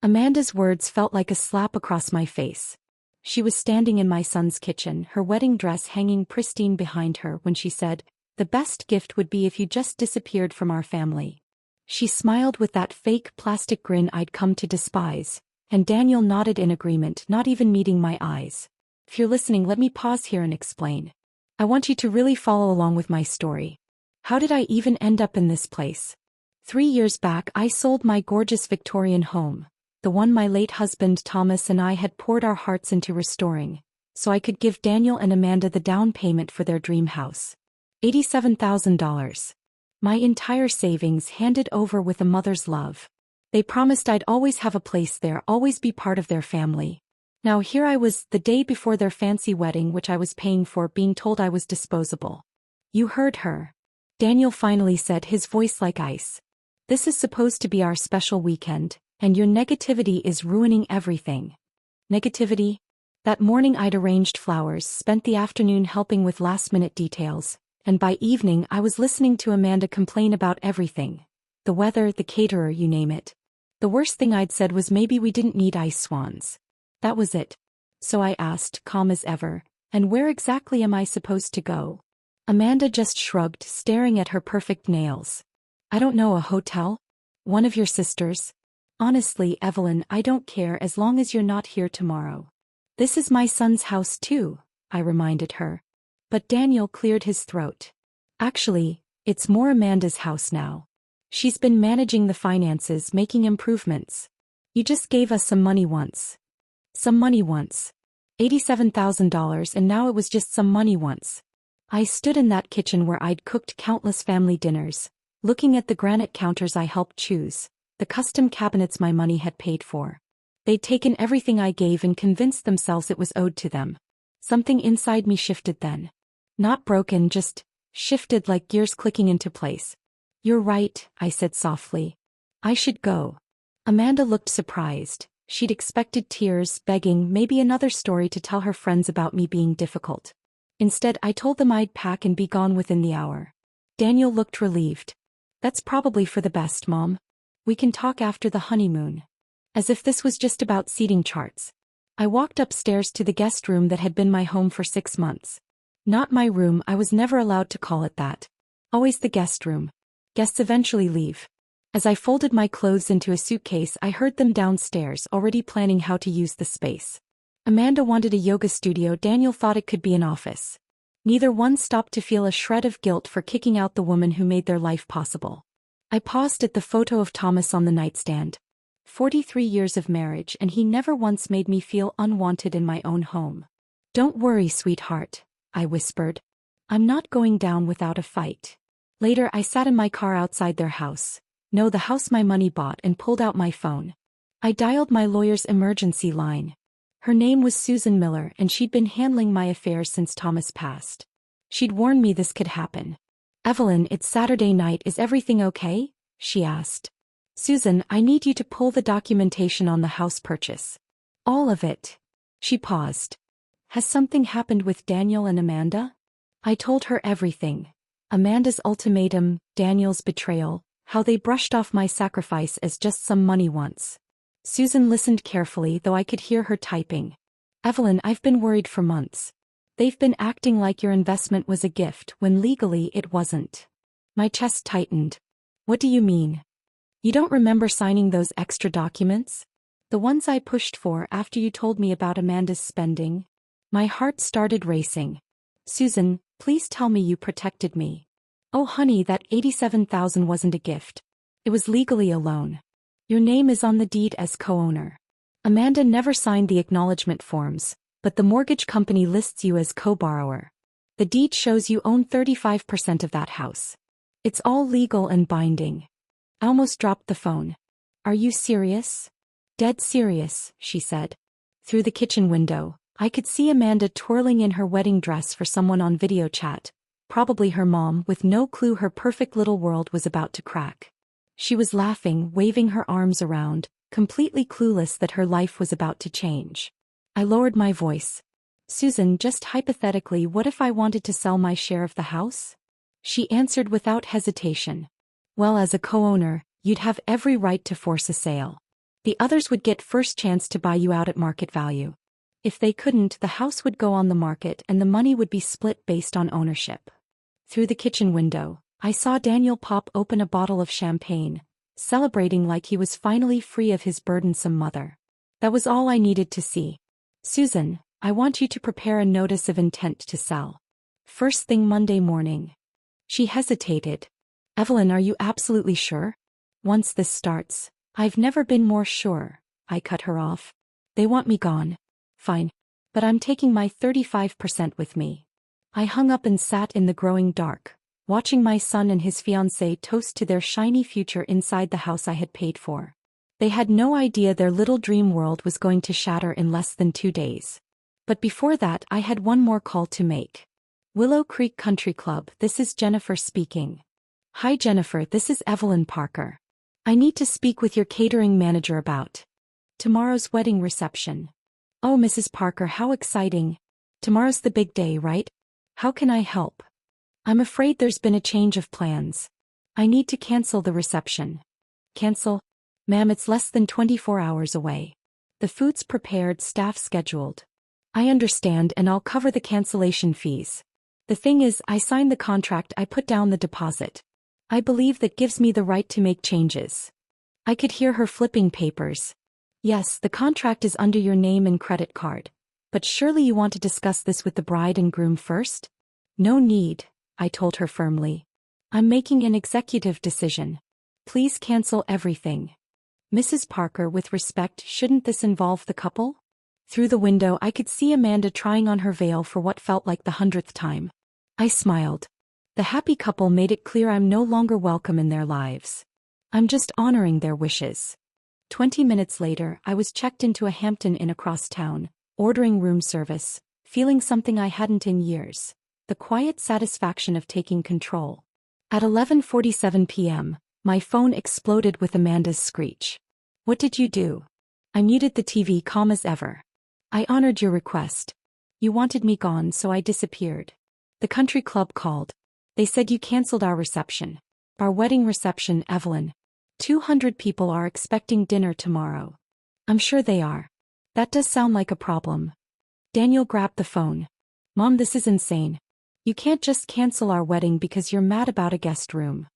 Amanda's words felt like a slap across my face. She was standing in my son's kitchen, her wedding dress hanging pristine behind her when she said, "The best gift would be if you just disappeared from our family." She smiled with that fake plastic grin I'd come to despise, and Daniel nodded in agreement, not even meeting my eyes. If you're listening, let me pause here and explain. I want you to really follow along with my story. How did I even end up in this place? 3 years back, I sold my gorgeous Victorian home, the one my late husband Thomas and I had poured our hearts into restoring, so I could give Daniel and Amanda the down payment for their dream house. $87,000. My entire savings handed over with a mother's love. They promised I'd always have a place there, always be part of their family. Now here I was, the day before their fancy wedding which I was paying for, being told I was disposable. "You heard her," Daniel finally said, his voice like ice. "This is supposed to be our special weekend, and your negativity is ruining everything." Negativity? That morning I'd arranged flowers, spent the afternoon helping with last-minute details, and by evening I was listening to Amanda complain about everything. The weather, the caterer, you name it. The worst thing I'd said was maybe we didn't need ice swans. That was it. So I asked, calm as ever, "And where exactly am I supposed to go?" Amanda just shrugged, staring at her perfect nails. "I don't know, a hotel? One of your sisters? Honestly, Evelyn, I don't care as long as you're not here tomorrow." "This is my son's house too," I reminded her. But Daniel cleared his throat. "Actually, it's more Amanda's house now. She's been managing the finances, making improvements. You just gave us some money once." Some money once. $87,000, and now it was just some money once. I stood in that kitchen where I'd cooked countless family dinners, looking at the granite counters I helped choose, the custom cabinets my money had paid for. They'd taken everything I gave and convinced themselves it was owed to them. Something inside me shifted then. Not broken, just shifted, like gears clicking into place. "You're right," I said softly. "I should go." Amanda looked surprised. She'd expected tears, begging, maybe another story to tell her friends about me being difficult. Instead, I told them I'd pack and be gone within the hour. Daniel looked relieved. "That's probably for the best, Mom. We can talk after the honeymoon." As if this was just about seating charts. I walked upstairs to the guest room that had been my home for 6 months. Not my room, I was never allowed to call it that. Always the guest room. Guests eventually leave. As I folded my clothes into a suitcase, I heard them downstairs, already planning how to use the space. Amanda wanted a yoga studio, Daniel thought it could be an office. Neither one stopped to feel a shred of guilt for kicking out the woman who made their life possible. I paused at the photo of Thomas on the nightstand. 43 years of marriage, and he never once made me feel unwanted in my own home. "Don't worry, sweetheart," I whispered. "I'm not going down without a fight." Later, I sat in my car outside their house. No, the house my money bought, and pulled out my phone. I dialed my lawyer's emergency line. Her name was Susan Miller, and she'd been handling my affairs since Thomas passed. She'd warned me this could happen. "Evelyn, it's Saturday night, is everything okay?" she asked. "Susan, I need you to pull the documentation on the house purchase. All of it." She paused. "Has something happened with Daniel and Amanda?" I told her everything. Amanda's ultimatum, Daniel's betrayal, how they brushed off my sacrifice as just some money once. Susan listened carefully, though I could hear her typing. "Evelyn, I've been worried for months. They've been acting like your investment was a gift when legally it wasn't." My chest tightened. "What do you mean? You don't remember signing those extra documents? The ones I pushed for after you told me about Amanda's spending?" My heart started racing. "Susan, please tell me you protected me." "Oh honey, that $87,000 wasn't a gift. It was legally a loan. Your name is on the deed as co-owner. Amanda never signed the acknowledgement forms, but the mortgage company lists you as co-borrower. The deed shows you own 35% of that house. It's all legal and binding." I almost dropped the phone. "Are you serious?" "Dead serious," she said. Through the kitchen window, I could see Amanda twirling in her wedding dress for someone on video chat. Probably her mom, with no clue her perfect little world was about to crack. She was laughing, waving her arms around, completely clueless that her life was about to change. I lowered my voice. "Susan, just hypothetically, what if I wanted to sell my share of the house?" She answered without hesitation. "Well, as a co-owner, you'd have every right to force a sale. The others would get first chance to buy you out at market value. If they couldn't, the house would go on the market and the money would be split based on ownership. Through the kitchen window, I saw Daniel pop open a bottle of champagne, celebrating like he was finally free of his burdensome mother. That was all I needed to see. Susan, I want you to prepare a notice of intent to sell. First thing Monday morning. She hesitated. Evelyn, are you absolutely sure? Once this starts, I've never been more sure. I cut her off. They want me gone. Fine. But I'm taking my 35% with me. I hung up and sat in the growing dark, watching my son and his fiancée toast to their shiny future inside the house I had paid for. They had no idea their little dream world was going to shatter in less than 2 days. But before that, I had one more call to make. Willow Creek Country Club, this is Jennifer speaking. Hi Jennifer, this is Evelyn Parker. I need to speak with your catering manager about tomorrow's wedding reception. Oh, Mrs. Parker, how exciting. Tomorrow's the big day, right? How can I help? I'm afraid there's been a change of plans. I need to cancel the reception. Cancel? Ma'am, it's less than 24 hours away. The food's prepared, staff scheduled. I understand, and I'll cover the cancellation fees. The thing is, I signed the contract, I put down the deposit. I believe that gives me the right to make changes. I could hear her flipping papers. Yes, the contract is under your name and credit card. But surely you want to discuss this with the bride and groom first? No need, I told her firmly. I'm making an executive decision. Please cancel everything. Mrs. Parker, with respect, shouldn't this involve the couple? Through the window I could see Amanda trying on her veil for what felt like the 100th time. I smiled. The happy couple made it clear I'm no longer welcome in their lives. I'm just honoring their wishes. 20 minutes later, I was checked into a Hampton Inn across town, ordering room service, feeling something I hadn't in years. The quiet satisfaction of taking control. At 11:47 p.m., my phone exploded with Amanda's screech. What did you do? I muted the TV, calm as ever. I honored your request. You wanted me gone, so I disappeared. The country club called. They said you canceled our reception. Our wedding reception, Evelyn. 200 people are expecting dinner tomorrow. I'm sure they are. That does sound like a problem. Daniel grabbed the phone. Mom, this is insane. You can't just cancel our wedding because you're mad about a guest room.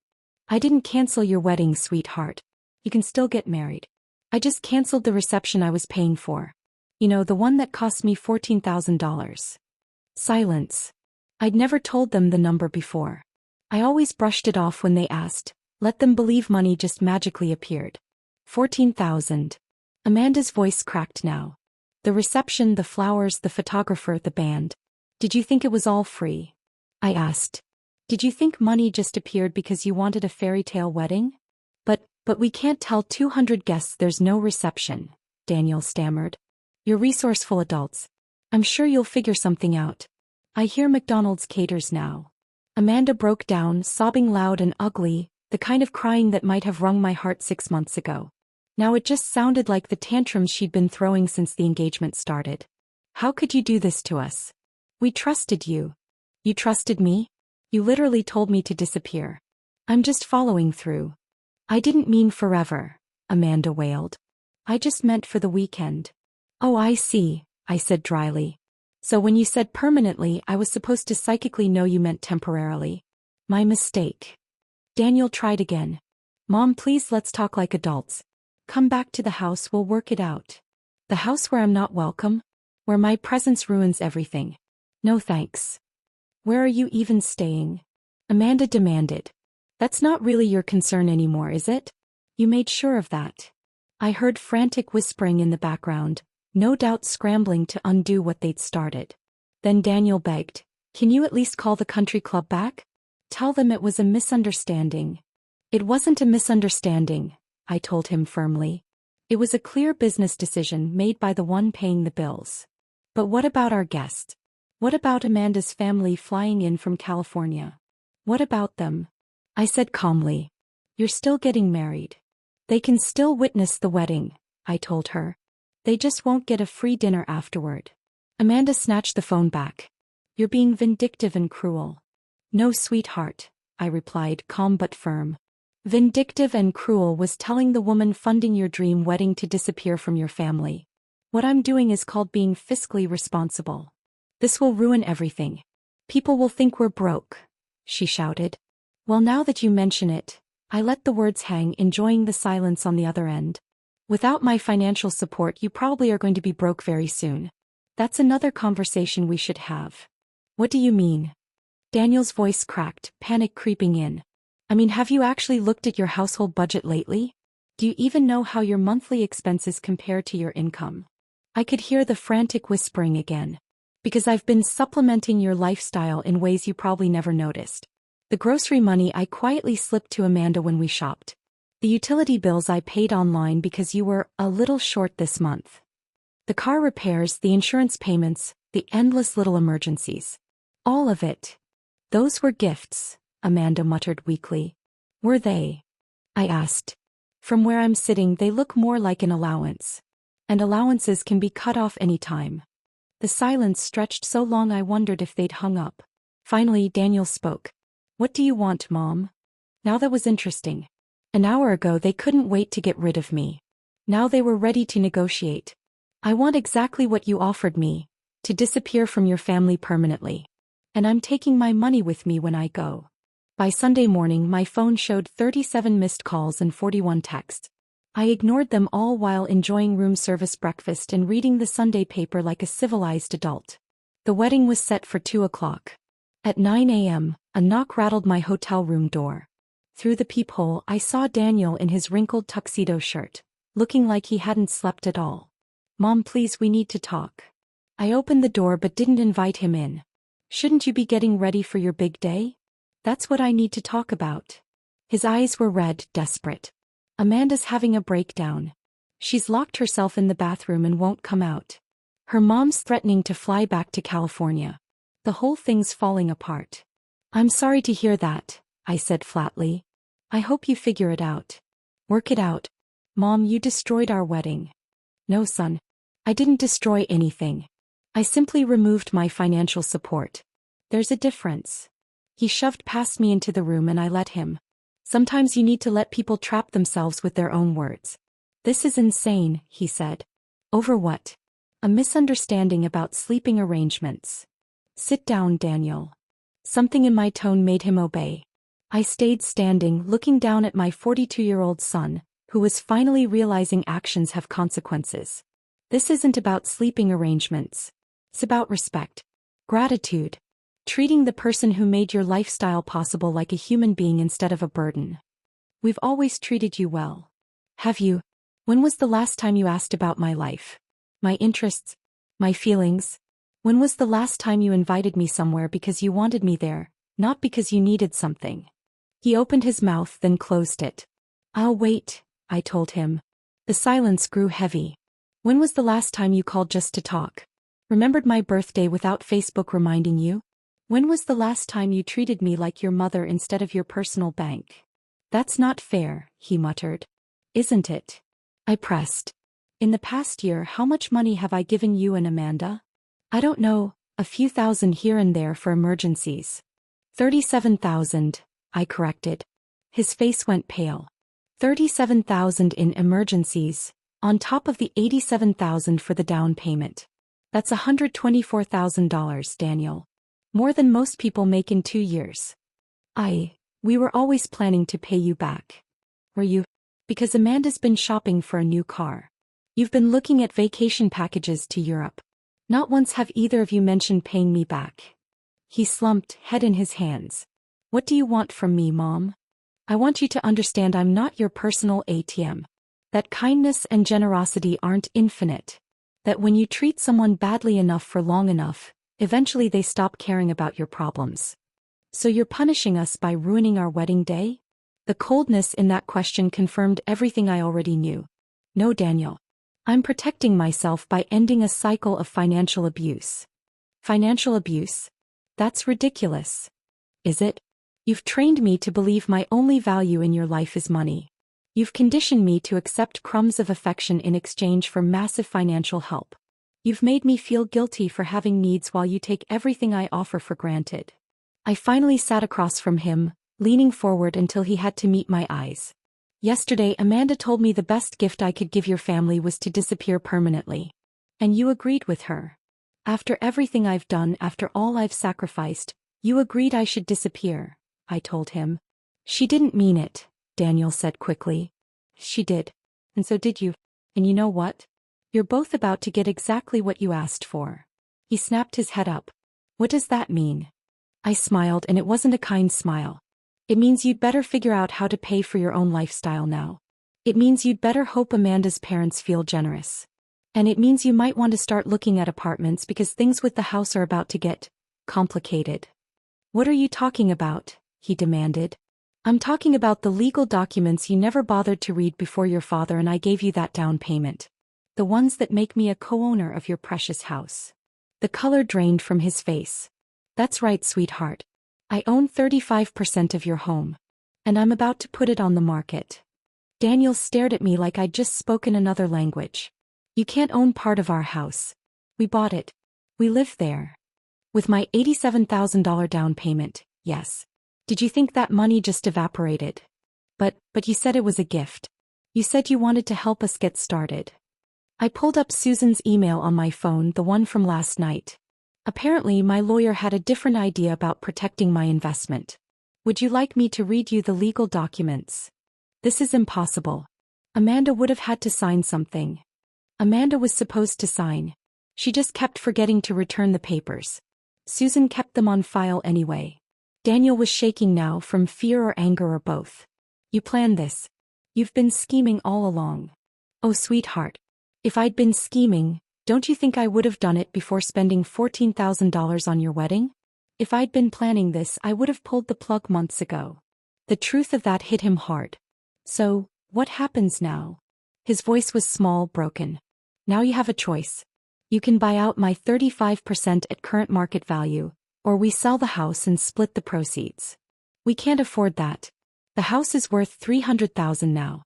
I didn't cancel your wedding, sweetheart. You can still get married. I just canceled the reception I was paying for. You know, the one that cost me $14,000. Silence. I'd never told them the number before. I always brushed it off when they asked, let them believe money just magically appeared. 14,000. Amanda's voice cracked now. The reception, the flowers, the photographer, the band. Did you think it was all free? I asked. Did you think money just appeared because you wanted a fairy tale wedding? But we can't tell 200 guests there's no reception, Daniel stammered. You're resourceful adults. I'm sure you'll figure something out. I hear McDonald's caters now. Amanda broke down, sobbing loud and ugly, the kind of crying that might have wrung my heart 6 months ago. Now it just sounded like the tantrums she'd been throwing since the engagement started. How could you do this to us? We trusted you. You trusted me? You literally told me to disappear. I'm just following through. I didn't mean forever, Amanda wailed. I just meant for the weekend. Oh, I see, I said dryly. So when you said permanently, I was supposed to psychically know you meant temporarily. My mistake. Daniel tried again. Mom, please, let's talk like adults. Come back to the house, we'll work it out. The house where I'm not welcome? Where my presence ruins everything? No thanks. Where are you even staying? Amanda demanded. That's not really your concern anymore, is it? You made sure of that. I heard frantic whispering in the background, no doubt scrambling to undo what they'd started. Then Daniel begged, can you at least call the country club back? Tell them it was a misunderstanding. It wasn't a misunderstanding, I told him firmly. It was a clear business decision made by the one paying the bills. But what about our guests? What about Amanda's family flying in from California? What about them? I said calmly. You're still getting married. They can still witness the wedding, I told her. They just won't get a free dinner afterward. Amanda snatched the phone back. You're being vindictive and cruel. No, sweetheart, I replied, calm but firm. Vindictive and cruel was telling the woman funding your dream wedding to disappear from your family. What I'm doing is called being fiscally responsible. This will ruin everything. People will think we're broke, she shouted. Well, now that you mention it, I let the words hang, enjoying the silence on the other end. Without my financial support, you probably are going to be broke very soon. That's another conversation we should have. What do you mean? Daniel's voice cracked, panic creeping in. I mean, have you actually looked at your household budget lately? Do you even know how your monthly expenses compare to your income? I could hear the frantic whispering again. Because I've been supplementing your lifestyle in ways you probably never noticed. The grocery money I quietly slipped to Amanda when we shopped. The utility bills I paid online because you were a little short this month. The car repairs, the insurance payments, the endless little emergencies. All of it. Those were gifts, Amanda muttered weakly. Were they? I asked. From where I'm sitting, they look more like an allowance. And allowances can be cut off any time. The silence stretched so long I wondered if they'd hung up. Finally, Daniel spoke. What do you want, Mom? Now that was interesting. An hour ago they couldn't wait to get rid of me. Now they were ready to negotiate. I want exactly what you offered me, to disappear from your family permanently. And I'm taking my money with me when I go. By Sunday morning my phone showed 37 missed calls and 41 texts. I ignored them all while enjoying room service breakfast and reading the Sunday paper like a civilized adult. The wedding was set for 2 o'clock. At 9 a.m., a knock rattled my hotel room door. Through the peephole I saw Daniel in his wrinkled tuxedo shirt, looking like he hadn't slept at all. Mom, please, we need to talk. I opened the door but didn't invite him in. Shouldn't you be getting ready for your big day? That's what I need to talk about. His eyes were red, desperate. Amanda's having a breakdown. She's locked herself in the bathroom and won't come out. Her mom's threatening to fly back to California. The whole thing's falling apart. I'm sorry to hear that, I said flatly. I hope you figure it out. Work it out. Mom, you destroyed our wedding. No, son. I didn't destroy anything. I simply removed my financial support. There's a difference. He shoved past me into the room and I let him. Sometimes you need to let people trap themselves with their own words. This is insane, he said. Over what? A misunderstanding about sleeping arrangements. Sit down, Daniel. Something in my tone made him obey. I stayed standing, looking down at my 42-year-old son, who was finally realizing actions have consequences. This isn't about sleeping arrangements. It's about respect. Gratitude. Treating the person who made your lifestyle possible like a human being instead of a burden. We've always treated you well. Have you? When was the last time you asked about my life? My interests? My feelings? When was the last time you invited me somewhere because you wanted me there, not because you needed something? He opened his mouth, then closed it. I'll wait, I told him. The silence grew heavy. When was the last time you called just to talk? Remembered my birthday without Facebook reminding you? When was the last time you treated me like your mother instead of your personal bank? That's not fair, he muttered. Isn't it? I pressed. In the past year, how much money have I given you and Amanda? I don't know, a few thousand here and there for emergencies. 37,000, I corrected. His face went pale. 37,000 in emergencies, on top of the 87,000 for the down payment. That's $124,000, Daniel. More than most people make in 2 years. We were always planning to pay you back. Were you? Because Amanda's been shopping for a new car. You've been looking at vacation packages to Europe. Not once have either of you mentioned paying me back. He slumped, head in his hands. What do you want from me, Mom? I want you to understand I'm not your personal ATM. That kindness and generosity aren't infinite. That when you treat someone badly enough for long enough, eventually they stop caring about your problems. So you're punishing us by ruining our wedding day? The coldness in that question confirmed everything I already knew. No, Daniel. I'm protecting myself by ending a cycle of financial abuse. Financial abuse? That's ridiculous. Is it? You've trained me to believe my only value in your life is money. You've conditioned me to accept crumbs of affection in exchange for massive financial help. You've made me feel guilty for having needs while you take everything I offer for granted. I finally sat across from him, leaning forward until he had to meet my eyes. Yesterday Amanda told me the best gift I could give your family was to disappear permanently. And you agreed with her. After everything I've done, after all I've sacrificed, you agreed I should disappear, I told him. She didn't mean it, Daniel said quickly. She did. And so did you. And you know what? You're both about to get exactly what you asked for. He snapped his head up. What does that mean? I smiled, and it wasn't a kind smile. It means you'd better figure out how to pay for your own lifestyle now. It means you'd better hope Amanda's parents feel generous. And it means you might want to start looking at apartments because things with the house are about to get complicated. What are you talking about? He demanded. I'm talking about the legal documents you never bothered to read before your father and I gave you that down payment. The ones that make me a co-owner of your precious house. The color drained from his face. That's right, sweetheart. I own 35% of your home. And I'm about to put it on the market. Daniel stared at me like I'd just spoken another language. You can't own part of our house. We bought it. We live there. With my $87,000 down payment, yes. Did you think that money just evaporated? But you said it was a gift. You said you wanted to help us get started. I pulled up Susan's email on my phone, the one from last night. Apparently, my lawyer had a different idea about protecting my investment. Would you like me to read you the legal documents? This is impossible. Amanda would have had to sign something. Amanda was supposed to sign. She just kept forgetting to return the papers. Susan kept them on file anyway. Daniel was shaking now from fear or anger or both. You planned this. You've been scheming all along. Oh, sweetheart. If I'd been scheming, don't you think I would have done it before spending $14,000 on your wedding? If I'd been planning this, I would have pulled the plug months ago. The truth of that hit him hard. So, what happens now? His voice was small, broken. Now you have a choice. You can buy out my 35% at current market value, or we sell the house and split the proceeds. We can't afford that. The house is worth $300,000 now.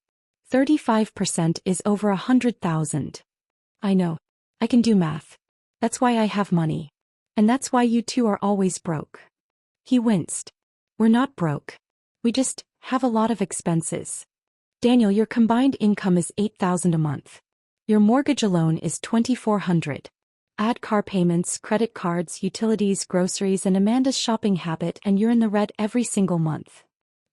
35% is over $100,000. I know. I can do math. That's why I have money. And that's why you two are always broke. He winced. We're not broke. We just have a lot of expenses. Daniel, your combined income is $8,000 a month. Your mortgage alone is $2,400. Add car payments, credit cards, utilities, groceries, and Amanda's shopping habit, and you're in the red every single month.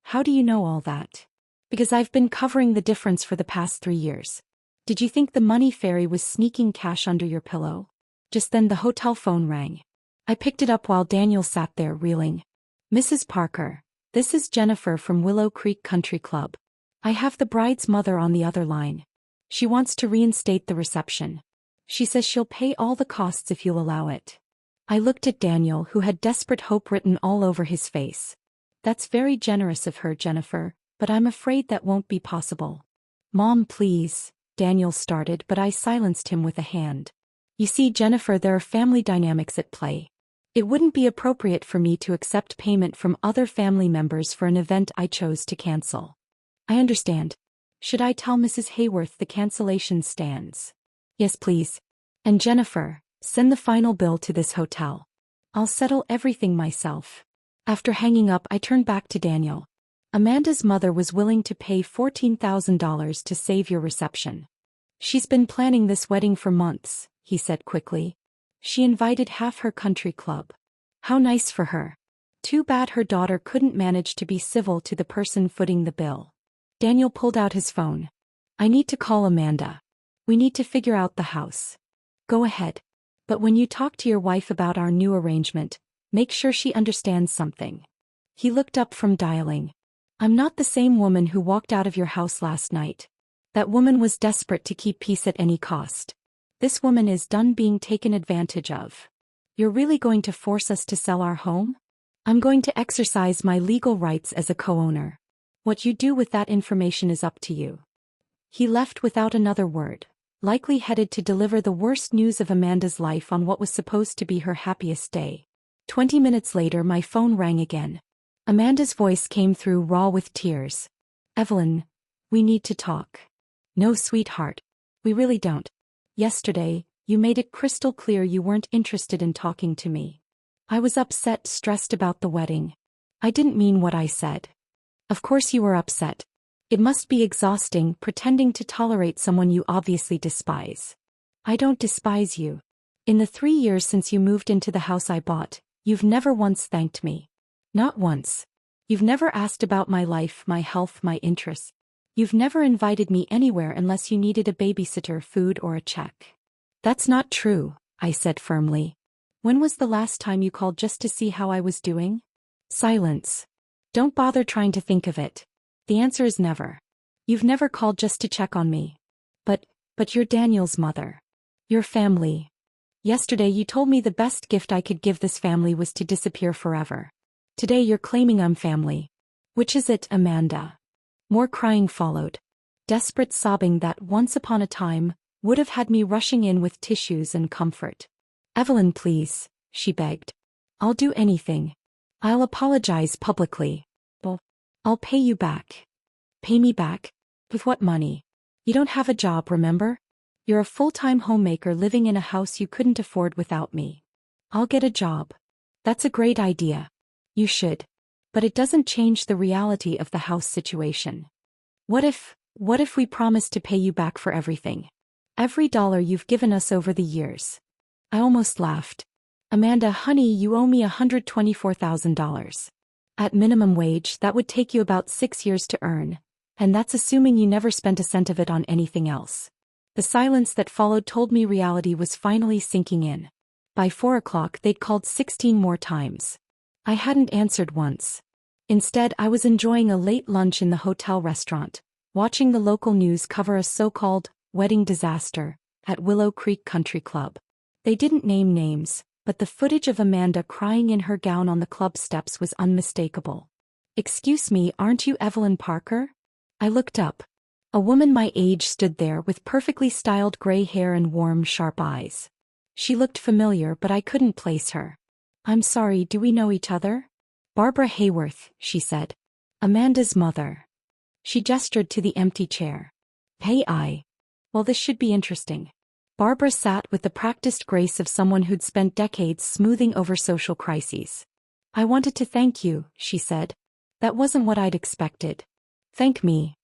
How do you know all that? Because I've been covering the difference for the past 3 years. Did you think the money fairy was sneaking cash under your pillow? Just then the hotel phone rang. I picked it up while Daniel sat there reeling. Mrs. Parker, this is Jennifer from Willow Creek Country Club. I have the bride's mother on the other line. She wants to reinstate the reception. She says she'll pay all the costs if you'll allow it. I looked at Daniel, who had desperate hope written all over his face. That's very generous of her, Jennifer, but I'm afraid that won't be possible. Mom, please, Daniel started, but I silenced him with a hand. You see, Jennifer, there are family dynamics at play. It wouldn't be appropriate for me to accept payment from other family members for an event I chose to cancel. I understand. Should I tell Mrs. Hayworth the cancellation stands? Yes, please. And Jennifer, send the final bill to this hotel. I'll settle everything myself. After hanging up, I turned back to Daniel. Amanda's mother was willing to pay $14,000 to save your reception. She's been planning this wedding for months, he said quickly. She invited half her country club. How nice for her. Too bad her daughter couldn't manage to be civil to the person footing the bill. Daniel pulled out his phone. I need to call Amanda. We need to figure out the house. Go ahead. But when you talk to your wife about our new arrangement, make sure she understands something. He looked up from dialing. I'm not the same woman who walked out of your house last night. That woman was desperate to keep peace at any cost. This woman is done being taken advantage of. You're really going to force us to sell our home? I'm going to exercise my legal rights as a co-owner. What you do with that information is up to you. He left without another word, likely headed to deliver the worst news of Amanda's life on what was supposed to be her happiest day. 20 minutes later, my phone rang again. Amanda's voice came through raw with tears. Evelyn, we need to talk. No, sweetheart. We really don't. Yesterday, you made it crystal clear you weren't interested in talking to me. I was upset, stressed about the wedding. I didn't mean what I said. Of course you were upset. It must be exhausting pretending to tolerate someone you obviously despise. I don't despise you. In the 3 years since you moved into the house I bought, you've never once thanked me. Not once. You've never asked about my life, my health, my interests. You've never invited me anywhere unless you needed a babysitter, food, or a check. That's not true, I said firmly. When was the last time you called just to see how I was doing? Silence. Don't bother trying to think of it. The answer is never. You've never called just to check on me. But you're Daniel's mother. Your family. Yesterday you told me the best gift I could give this family was to disappear forever. Today you're claiming I'm family. Which is it, Amanda? More crying followed. Desperate sobbing that, once upon a time, would have had me rushing in with tissues and comfort. Evelyn, please, she begged. I'll do anything. I'll apologize publicly. I'll pay you back. Pay me back? With what money? You don't have a job, remember? You're a full-time homemaker living in a house you couldn't afford without me. I'll get a job. That's a great idea. You should. But it doesn't change the reality of the house situation. What if we promise to pay you back for everything? Every dollar you've given us over the years. I almost laughed. Amanda, honey, you owe me $124,000. At minimum wage, that would take you about 6 years to earn, and that's assuming you never spent a cent of it on anything else. The silence that followed told me reality was finally sinking in. By 4 o'clock they'd called 16 more times. I hadn't answered once. Instead, I was enjoying a late lunch in the hotel restaurant, watching the local news cover a so-called wedding disaster at Willow Creek Country Club. They didn't name names, but the footage of Amanda crying in her gown on the club steps was unmistakable. Excuse me, aren't you Evelyn Parker? I looked up. A woman my age stood there with perfectly styled gray hair and warm, sharp eyes. She looked familiar, but I couldn't place her. I'm sorry, do we know each other? Barbara Hayworth, she said. Amanda's mother. She gestured to the empty chair. Hey, well, this should be interesting. Barbara sat with the practiced grace of someone who'd spent decades smoothing over social crises. I wanted to thank you, she said. That wasn't what I'd expected. Thank me.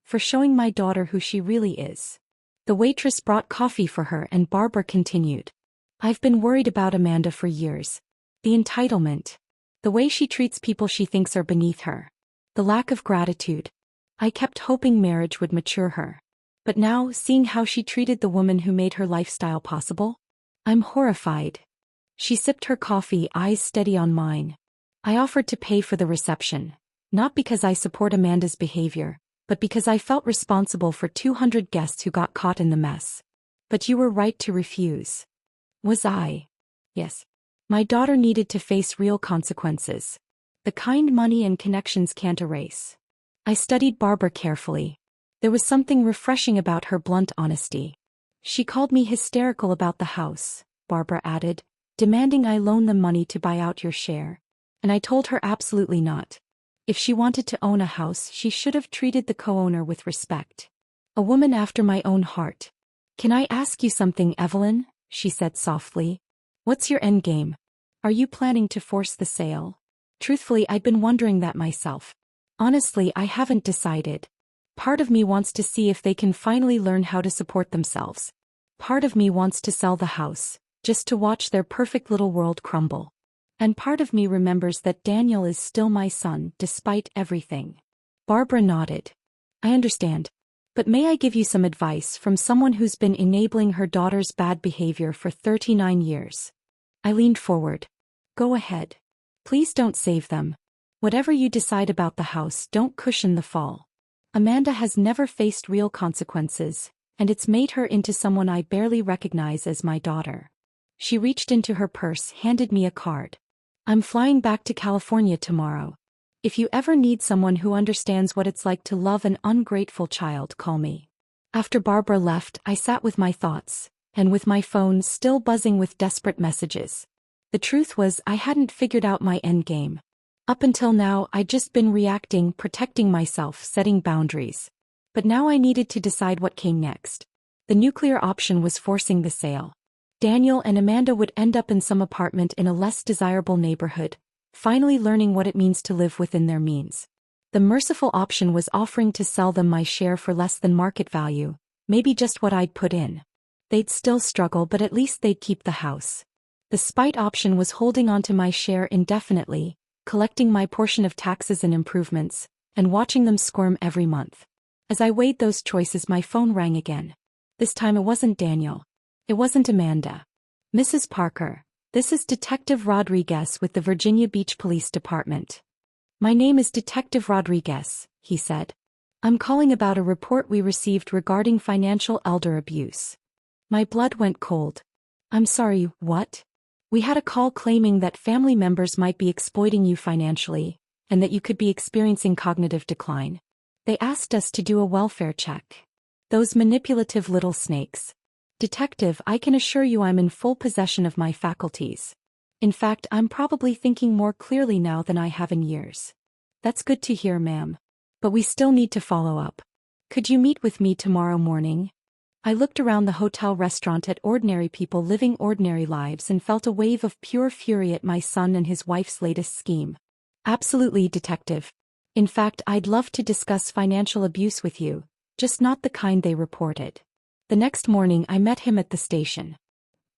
For showing my daughter who she really is. The waitress brought coffee for her and Barbara continued. I've been worried about Amanda for years. The entitlement. The way she treats people she thinks are beneath her. The lack of gratitude. I kept hoping marriage would mature her. But now, seeing how she treated the woman who made her lifestyle possible, I'm horrified. She sipped her coffee, eyes steady on mine. I offered to pay for the reception, not because I support Amanda's behavior, but because I felt responsible for 200 guests who got caught in the mess. But you were right to refuse. Was I? Yes. My daughter needed to face real consequences. The kind money and connections can't erase. I studied Barbara carefully. There was something refreshing about her blunt honesty. She called me hysterical about the house, Barbara added, demanding I loan them money to buy out your share. And I told her absolutely not. If she wanted to own a house, she should have treated the co-owner with respect. A woman after my own heart. Can I ask you something, Evelyn? She said softly. What's your endgame? Are you planning to force the sale? Truthfully, I'd been wondering that myself. Honestly, I haven't decided. Part of me wants to see if they can finally learn how to support themselves. Part of me wants to sell the house, just to watch their perfect little world crumble. And part of me remembers that Daniel is still my son, despite everything. Barbara nodded. I understand. But may I give you some advice from someone who's been enabling her daughter's bad behavior for 39 years? I leaned forward. Go ahead. Please don't save them. Whatever you decide about the house, don't cushion the fall. Amanda has never faced real consequences, and it's made her into someone I barely recognize as my daughter. She reached into her purse, handed me a card. I'm flying back to California tomorrow. If you ever need someone who understands what it's like to love an ungrateful child, call me. After Barbara left, I sat with my thoughts, and with my phone still buzzing with desperate messages. The truth was, I hadn't figured out my endgame. Up until now, I'd just been reacting, protecting myself, setting boundaries. But now I needed to decide what came next. The nuclear option was forcing the sale. Daniel and Amanda would end up in some apartment in a less desirable neighborhood, finally learning what it means to live within their means. The merciful option was offering to sell them my share for less than market value, maybe just what I'd put in. They'd still struggle, but at least they'd keep the house. The spite option was holding on to my share indefinitely, collecting my portion of taxes and improvements, and watching them squirm every month. As I weighed those choices, my phone rang again. This time it wasn't Daniel. It wasn't Amanda. "Mrs. Parker, this is Detective Rodriguez with the Virginia Beach Police Department." "My name is Detective Rodriguez," he said. "I'm calling about a report we received regarding financial elder abuse." My blood went cold. "I'm sorry, what?" "We had a call claiming that family members might be exploiting you financially, and that you could be experiencing cognitive decline. They asked us to do a welfare check." Those manipulative little snakes. "Detective, I can assure you I'm in full possession of my faculties. In fact, I'm probably thinking more clearly now than I have in years." "That's good to hear, ma'am. But we still need to follow up. Could you meet with me tomorrow morning?" I looked around the hotel restaurant at ordinary people living ordinary lives and felt a wave of pure fury at my son and his wife's latest scheme. "Absolutely, Detective. In fact, I'd love to discuss financial abuse with you, just not the kind they reported." The next morning I met him at the station.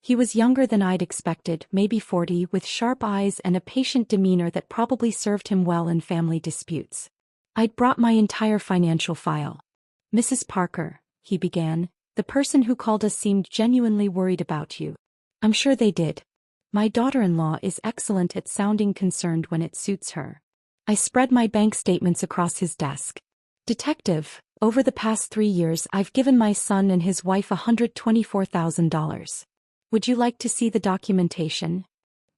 He was younger than I'd expected, maybe 40, with sharp eyes and a patient demeanor that probably served him well in family disputes. I'd brought my entire financial file. "Mrs. Parker," he began, "the person who called us seemed genuinely worried about you." "I'm sure they did. My daughter-in-law is excellent at sounding concerned when it suits her." I spread my bank statements across his desk. "Detective, over the past 3 years I've given my son and his wife $124,000. Would you like to see the documentation?"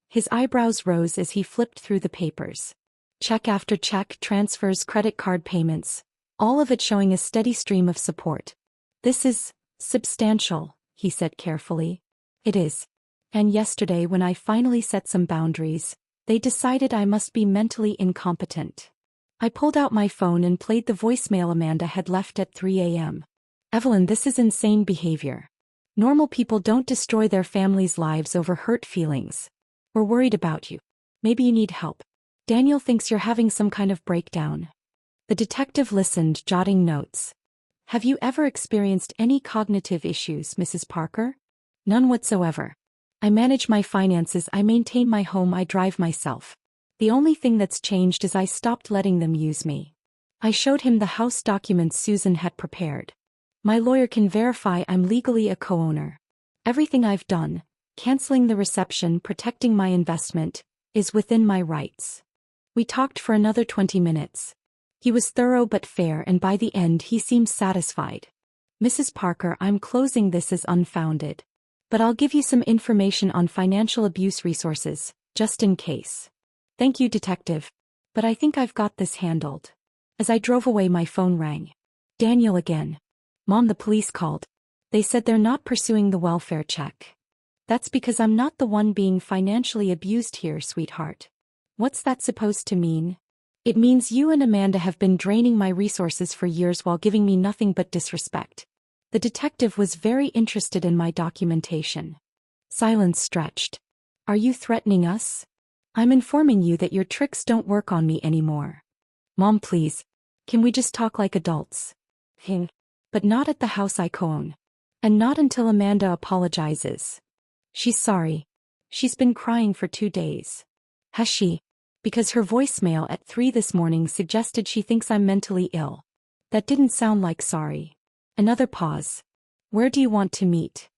His eyebrows rose as he flipped through the papers. Check after check, transfers, credit card payments, all of it showing a steady stream of support. "This is substantial," he said carefully. "It is. And yesterday, when I finally set some boundaries, they decided I must be mentally incompetent." I pulled out my phone and played the voicemail Amanda had left at 3 a.m. "Evelyn, this is insane behavior. Normal people don't destroy their families' lives over hurt feelings. We're worried about you. Maybe you need help. Daniel thinks you're having some kind of breakdown." The detective listened, jotting notes. "Have you ever experienced any cognitive issues, Mrs. Parker?" "None whatsoever. I manage my finances, I maintain my home, I drive myself. The only thing that's changed is I stopped letting them use me." I showed him the house documents Susan had prepared. "My lawyer can verify I'm legally a co-owner. Everything I've done, canceling the reception, protecting my investment, is within my rights." We talked for another 20 minutes. He was thorough but fair, and by the end he seemed satisfied. "Mrs. Parker, I'm closing this as unfounded. But I'll give you some information on financial abuse resources, just in case." "Thank you, Detective. But I think I've got this handled." As I drove away, my phone rang. Daniel again. "Mom, the police called. They said they're not pursuing the welfare check." "That's because I'm not the one being financially abused here, sweetheart." "What's that supposed to mean?" "It means you and Amanda have been draining my resources for years while giving me nothing but disrespect." The detective was very interested in my documentation. Silence stretched. "Are you threatening us?" "I'm informing you that your tricks don't work on me anymore." "Mom, please. Can we just talk like adults?" "But not at the house I co-own. And not until Amanda apologizes." "She's sorry. She's been crying for 2 days." "Has she?" Because her voicemail at 3 this morning suggested she thinks I'm mentally ill. That didn't sound like sorry. Another pause. "Where do you want to meet?"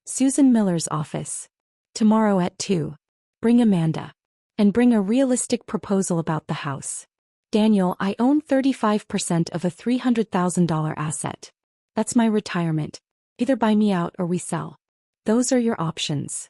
"Susan Miller's office. Tomorrow at 2. Bring Amanda. And bring a realistic proposal about the house. Daniel, I own 35% of a $300,000 asset. That's my retirement. Either buy me out or we sell. Those are your options."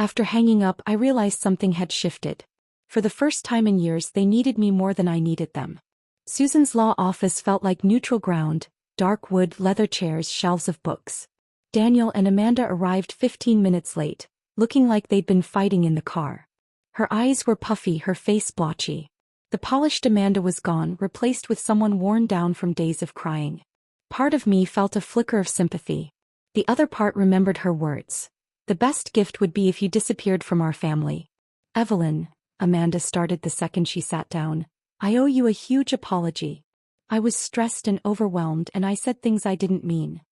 After hanging up, I realized something had shifted. For the first time in years, they needed me more than I needed them. Susan's law office felt like neutral ground, dark wood, leather chairs, shelves of books. Daniel and Amanda arrived 15 minutes late, looking like they'd been fighting in the car. Her eyes were puffy, her face blotchy. The polished Amanda was gone, replaced with someone worn down from days of crying. Part of me felt a flicker of sympathy. The other part remembered her words. "The best gift would be if you disappeared from our family." "Evelyn, Amanda started the second she sat down. "I owe you a huge apology. I was stressed and overwhelmed and I said things I didn't mean."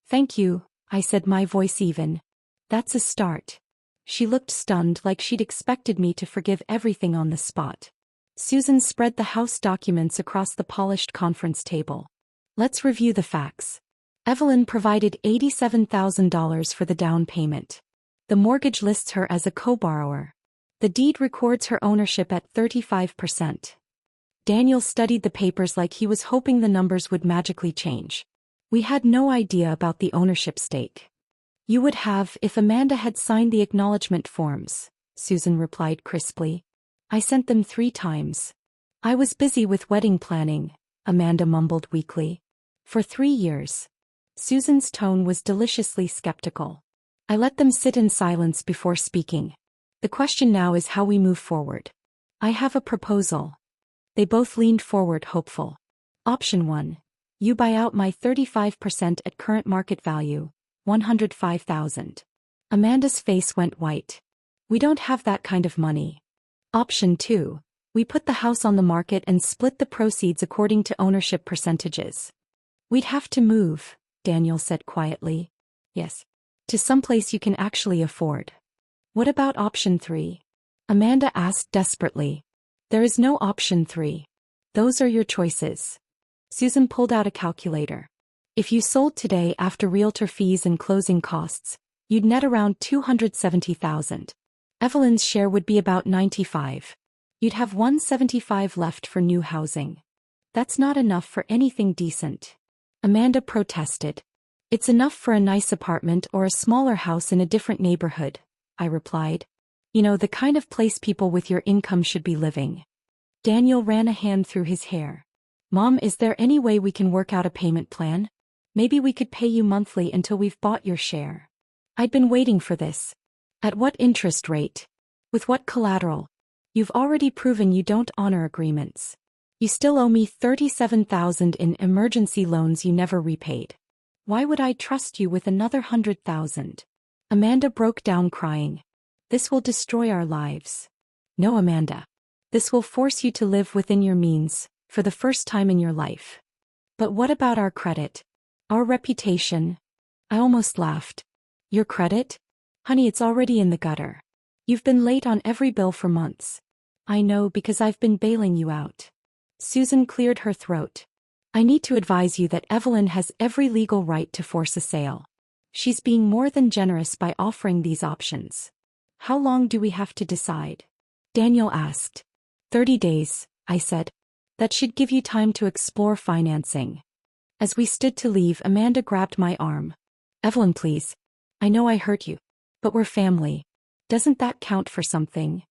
"Thank you," I said, my voice even. "That's a start." She looked stunned, like she'd expected me to forgive everything on the spot. Susan spread the house documents across the polished conference table. "Let's review the facts." Evelyn provided $87,000 for the down payment. The mortgage lists her as a co-borrower. The deed records her ownership at 35%. Daniel studied the papers like he was hoping the numbers would magically change. "We had no idea about the ownership stake." "You would have if Amanda had signed the acknowledgement forms," Susan replied crisply. "I sent them 3 times. I was busy with wedding planning," Amanda mumbled weakly. "For 3 years." Susan's tone was deliciously skeptical. I let them sit in silence before speaking. "The question now is how we move forward. I have a proposal." They both leaned forward, hopeful. "Option 1. You buy out my 35% at current market value, $105,000. Amanda's face went white. "We don't have that kind of money." "Option 2. We put the house on the market and split the proceeds according to ownership percentages." "We'd have to move," Daniel said quietly. "Yes. To someplace you can actually afford." "What about option 3? Amanda asked desperately. "There is no option 3. Those are your choices." Susan pulled out a calculator. "If you sold today after realtor fees and closing costs, you'd net around $270,000. Evelyn's share would be about $95,000. You'd have $175,000 left for new housing. That's not enough for anything decent." Amanda protested. "It's enough for a nice apartment or a smaller house in a different neighborhood," I replied. "You know, the kind of place people with your income should be living." Daniel ran a hand through his hair. "Mom, is there any way we can work out a payment plan? Maybe we could pay you monthly until we've bought your share." I'd been waiting for this. "At what interest rate? With what collateral? You've already proven you don't honor agreements. You still owe me $37,000 in emergency loans you never repaid. Why would I trust you with another $100,000? Amanda broke down crying. "This will destroy our lives." "No, Amanda. This will force you to live within your means, for the first time in your life." "But what about our credit? Our reputation?" I almost laughed. "Your credit? Honey, it's already in the gutter. You've been late on every bill for months." "I know, because I've been bailing you out." Susan cleared her throat. "I need to advise you that Evelyn has every legal right to force a sale. She's being more than generous by offering these options." "How long do we have to decide?" Daniel asked. 30 days, I said. "That should give you time to explore financing." As we stood to leave, Amanda grabbed my arm. "Evelyn, please. I know I hurt you. But we're family. Doesn't that count for something?"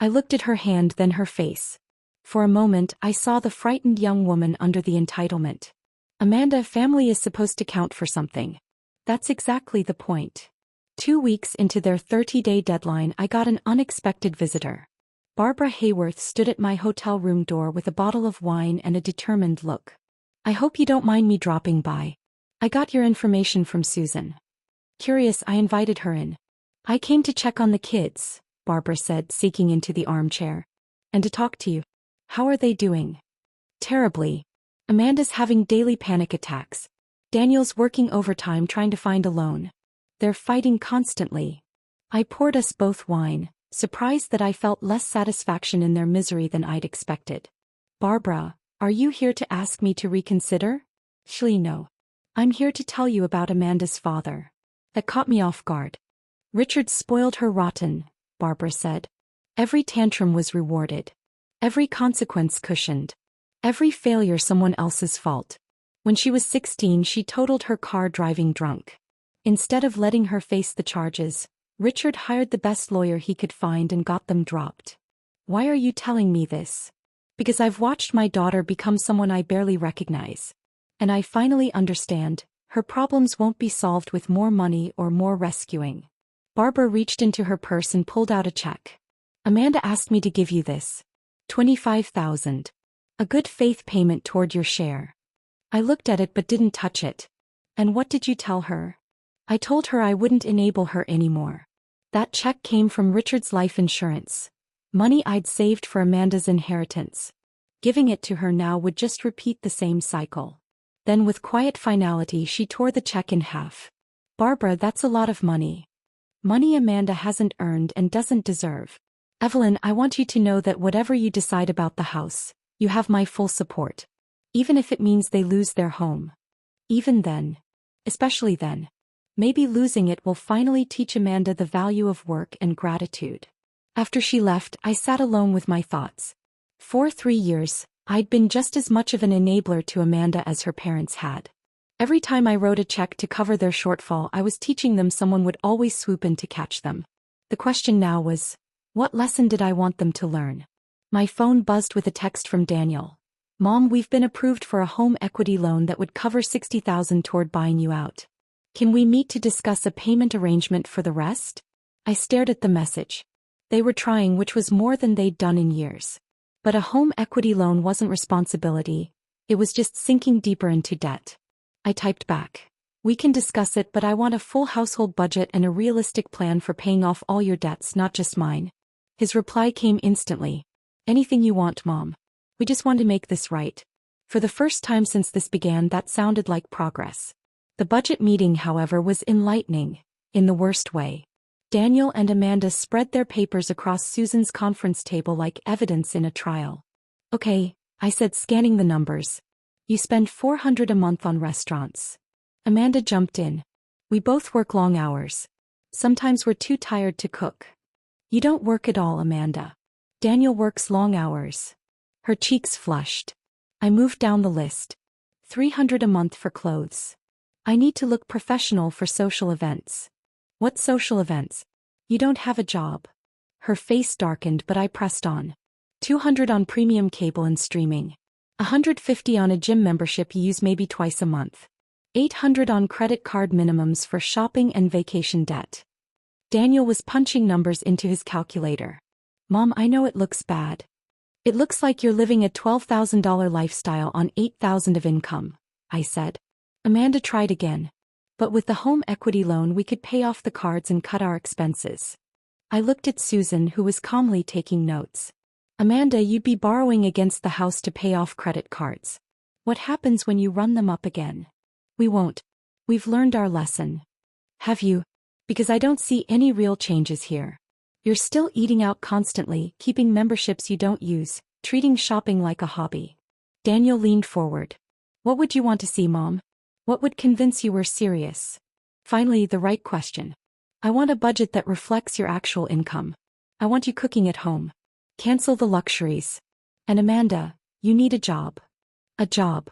I looked at her hand, then her face. For a moment, I saw the frightened young woman under the entitlement. "Amanda, family is supposed to count for something. That's exactly the point." 2 weeks into their 30-day deadline, I got an unexpected visitor. Barbara Hayworth stood at my hotel room door with a bottle of wine and a determined look. "I hope you don't mind me dropping by. I got your information from Susan." Curious, I invited her in. "I came to check on the kids," Barbara said, sinking into the armchair. "And to talk to you." "How are they doing?" "Terribly. Amanda's having daily panic attacks. Daniel's working overtime trying to find a loan. They're fighting constantly." I poured us both wine, surprised that I felt less satisfaction in their misery than I'd expected. "Barbara, are you here to ask me to reconsider?" "Shli, no. I'm here to tell you about Amanda's father." That caught me off guard. "Richard spoiled her rotten," Barbara said. "Every tantrum was rewarded. Every consequence cushioned. Every failure someone else's fault. When she was 16, she totaled her car driving drunk. Instead of letting her face the charges, Richard hired the best lawyer he could find and got them dropped." "Why are you telling me this?" "Because I've watched my daughter become someone I barely recognize. And I finally understand, her problems won't be solved with more money or more rescuing." Barbara reached into her purse and pulled out a check. "Amanda asked me to give you this. $25,000. A good faith payment toward your share." I looked at it but didn't touch it. "And what did you tell her?" "I told her I wouldn't enable her anymore. That check came from Richard's life insurance," Money I'd saved for Amanda's inheritance. Giving it to her now would just repeat the same cycle. Then with quiet finality she tore the check in half. Barbara, that's a lot of money. Money Amanda hasn't earned and doesn't deserve. Evelyn, I want you to know that whatever you decide about the house, you have my full support. Even if it means they lose their home. Even then. Especially then. Maybe losing it will finally teach Amanda the value of work and gratitude. After she left, I sat alone with my thoughts. For 3 years, I'd been just as much of an enabler to Amanda as her parents had. Every time I wrote a check to cover their shortfall, I was teaching them someone would always swoop in to catch them. The question now was, what lesson did I want them to learn? My phone buzzed with a text from Daniel. Mom, we've been approved for a home equity loan that would cover $60,000 toward buying you out. Can we meet to discuss a payment arrangement for the rest? I stared at the message. They were trying, which was more than they'd done in years. But a home equity loan wasn't responsibility, it was just sinking deeper into debt. I typed back. We can discuss it, but I want a full household budget and a realistic plan for paying off all your debts, not just mine. His reply came instantly. Anything you want, Mom. We just want to make this right. For the first time since this began, that sounded like progress. The budget meeting, however, was enlightening, in the worst way. Daniel and Amanda spread their papers across Susan's conference table like evidence in a trial. Okay, I said, scanning the numbers. You spend $400 a month on restaurants. Amanda jumped in. We both work long hours. Sometimes we're too tired to cook. You don't work at all, Amanda. Daniel works long hours. Her cheeks flushed. I moved down the list. $300 a month for clothes. I need to look professional for social events. What social events? You don't have a job. Her face darkened, but I pressed on. $200 on premium cable and streaming. $150 on a gym membership you use maybe twice a month. $800 on credit card minimums for shopping and vacation debt. Daniel was punching numbers into his calculator. Mom, I know it looks bad. It looks like you're living a $12,000 lifestyle on $8,000 of income, I said. Amanda tried again. But with the home equity loan we could pay off the cards and cut our expenses. I looked at Susan, who was calmly taking notes. Amanda, you'd be borrowing against the house to pay off credit cards. What happens when you run them up again? We won't. We've learned our lesson. Have you? Because I don't see any real changes here. You're still eating out constantly, keeping memberships you don't use, treating shopping like a hobby. Daniel leaned forward. What would you want to see, Mom? What would convince you we're serious? Finally, the right question. I want a budget that reflects your actual income. I want you cooking at home. Cancel the luxuries. And Amanda, you need a job. A job.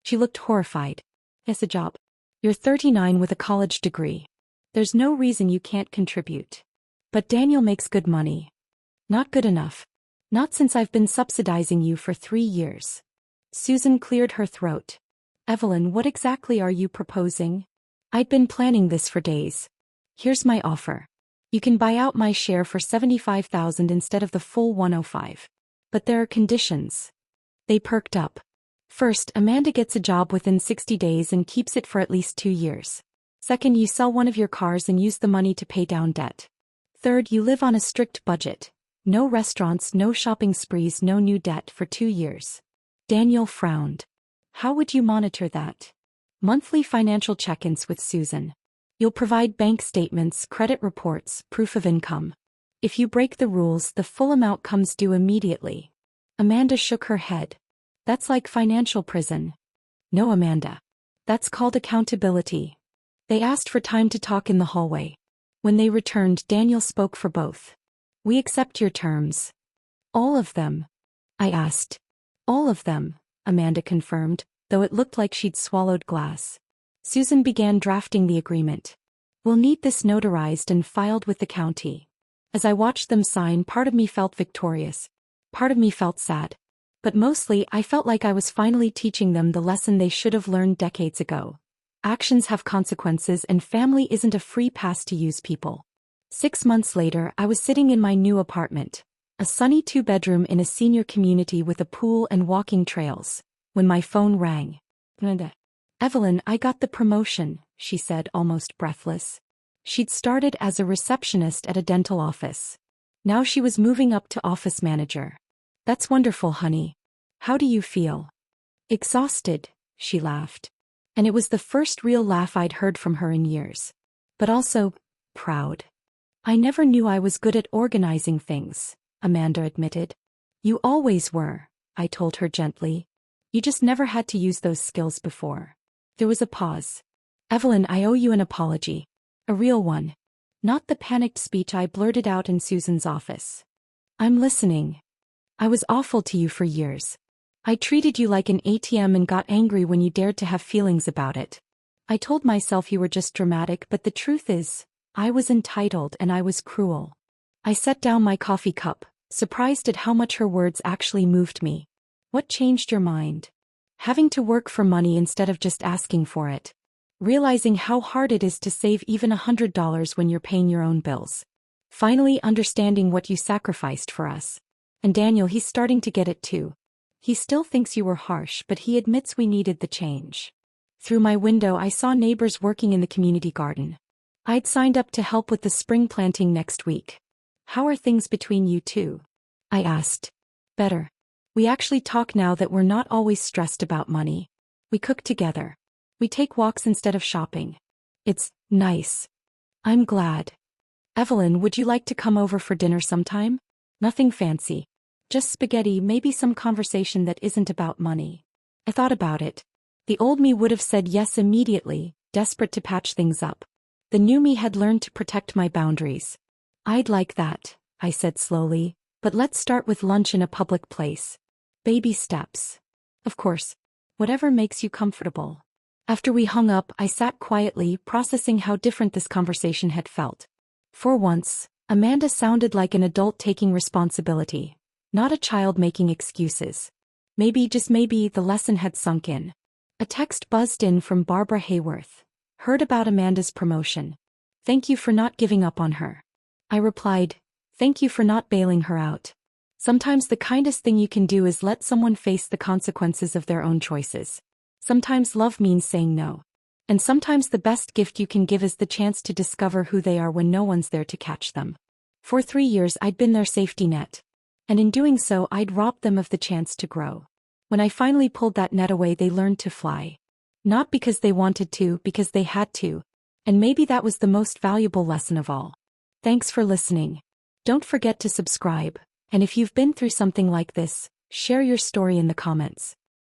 She looked horrified. Yes, a job. You're 39 with a college degree. There's no reason you can't contribute. But Daniel makes good money. Not good enough. Not since I've been subsidizing you for 3 years. Susan cleared her throat. Evelyn, what exactly are you proposing? I'd been planning this for days. Here's my offer. You can buy out my share for $75,000 instead of the full $105. But there are conditions. They perked up. First, Amanda gets a job within 60 days and keeps it for at least 2 years. Second, you sell one of your cars and use the money to pay down debt. Third, you live on a strict budget. No restaurants, no shopping sprees, no new debt for 2 years. Daniel frowned. How would you monitor that? Monthly financial check-ins with Susan. You'll provide bank statements, credit reports, proof of income. If you break the rules, the full amount comes due immediately. Amanda shook her head. That's like financial prison. No, Amanda. That's called accountability. They asked for time to talk in the hallway. When they returned, Daniel spoke for both. We accept your terms. All of them? I asked. All of them, Amanda confirmed, though it looked like she'd swallowed glass. Susan began drafting the agreement. We'll need this notarized and filed with the county. As I watched them sign, part of me felt victorious. Part of me felt sad. But mostly, I felt like I was finally teaching them the lesson they should have learned decades ago. Actions have consequences, and family isn't a free pass to use people. 6 months later, I was sitting in my new apartment, a sunny 2-bedroom in a senior community with a pool and walking trails, when my phone rang. Evelyn, I got the promotion, she said, almost breathless. She'd started as a receptionist at a dental office. Now she was moving up to office manager. That's wonderful, honey. How do you feel? Exhausted, she laughed. And it was the first real laugh I'd heard from her in years. But also, proud. I never knew I was good at organizing things, Amanda admitted. You always were, I told her gently. You just never had to use those skills before. There was a pause. Evelyn, I owe you an apology. A real one. Not the panicked speech I blurted out in Susan's office. I'm listening. I was awful to you for years. I treated you like an ATM and got angry when you dared to have feelings about it. I told myself you were just dramatic, but the truth is, I was entitled and I was cruel. I set down my coffee cup, surprised at how much her words actually moved me. What changed your mind? Having to work for money instead of just asking for it. Realizing how hard it is to save even $100 when you're paying your own bills. Finally understanding what you sacrificed for us. And Daniel, he's starting to get it too. He still thinks you were harsh, but he admits we needed the change. Through my window I saw neighbors working in the community garden. I'd signed up to help with the spring planting next week. How are things between you two? I asked. Better. We actually talk now that we're not always stressed about money. We cook together. We take walks instead of shopping. It's nice. I'm glad. Evelyn, would you like to come over for dinner sometime? Nothing fancy. Just spaghetti, maybe some conversation that isn't about money. I thought about it. The old me would have said yes immediately, desperate to patch things up. The new me had learned to protect my boundaries. I'd like that, I said slowly, but let's start with lunch in a public place. Baby steps. Of course. Whatever makes you comfortable. After we hung up, I sat quietly, processing how different this conversation had felt. For once, Amanda sounded like an adult taking responsibility, not a child making excuses. Maybe, just maybe, the lesson had sunk in. A text buzzed in from Barbara Hayworth. Heard about Amanda's promotion. Thank you for not giving up on her. I replied, thank you for not bailing her out. Sometimes the kindest thing you can do is let someone face the consequences of their own choices. Sometimes love means saying no. And sometimes the best gift you can give is the chance to discover who they are when no one's there to catch them. For 3 years I'd been their safety net. And in doing so I'd robbed them of the chance to grow. When I finally pulled that net away, they learned to fly. Not because they wanted to, because they had to. And maybe that was the most valuable lesson of all. Thanks for listening. Don't forget to subscribe. And if you've been through something like this, share your story in the comments.